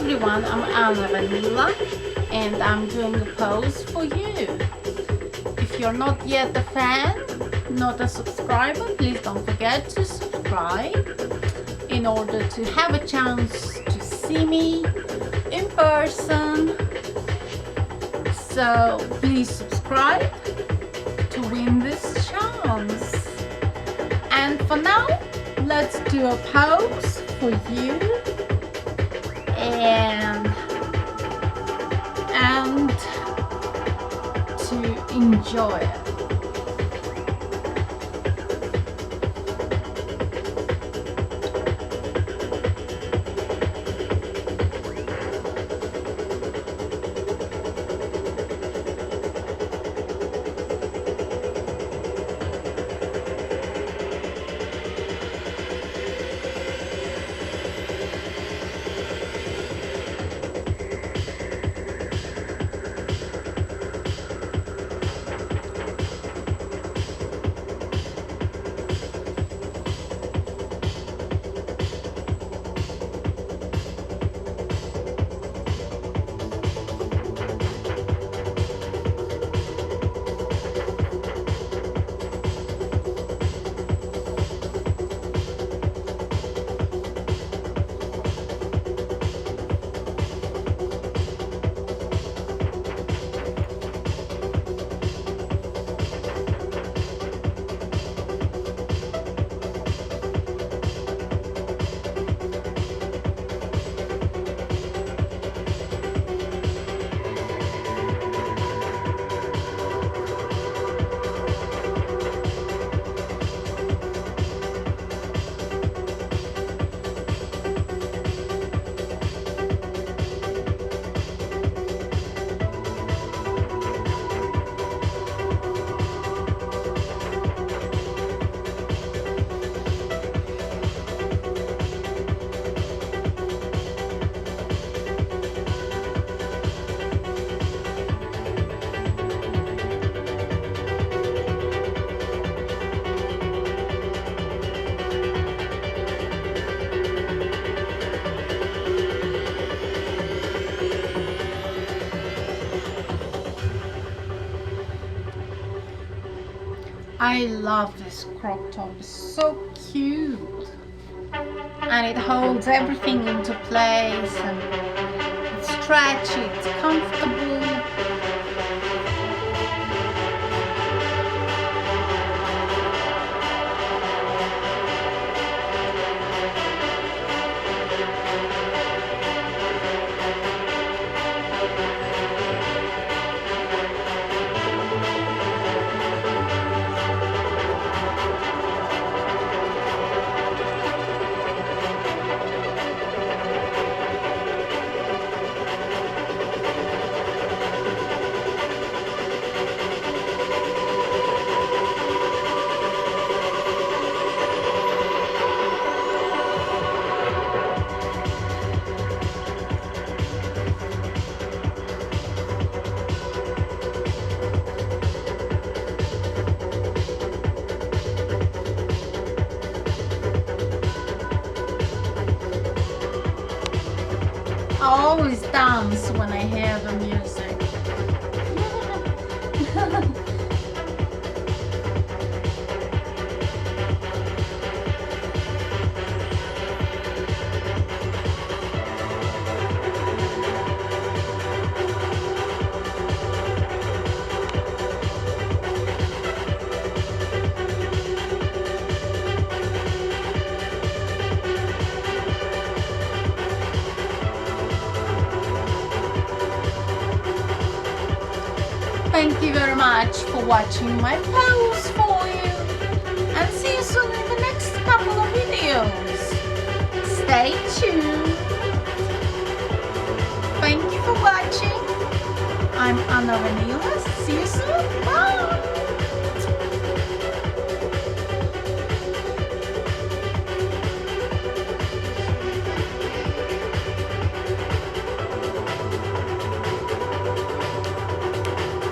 everyone, I'm Vanila and I'm doing a pose for you. If you're not yet a fan, not a subscriber, please don't forget to subscribe in order to have a chance to see me in person. So please subscribe to win this chance. And for now, let's do a pose for you and to enjoy it. I love this crop top, it's so cute and it holds everything into place and it's stretchy, it's comfortable. I always dance when I hear the music. Thank you very much for watching my pose for you and see you soon in the next couple of videos. Stay tuned. Thank you for watching. I'm Vanila. See you soon. Bye.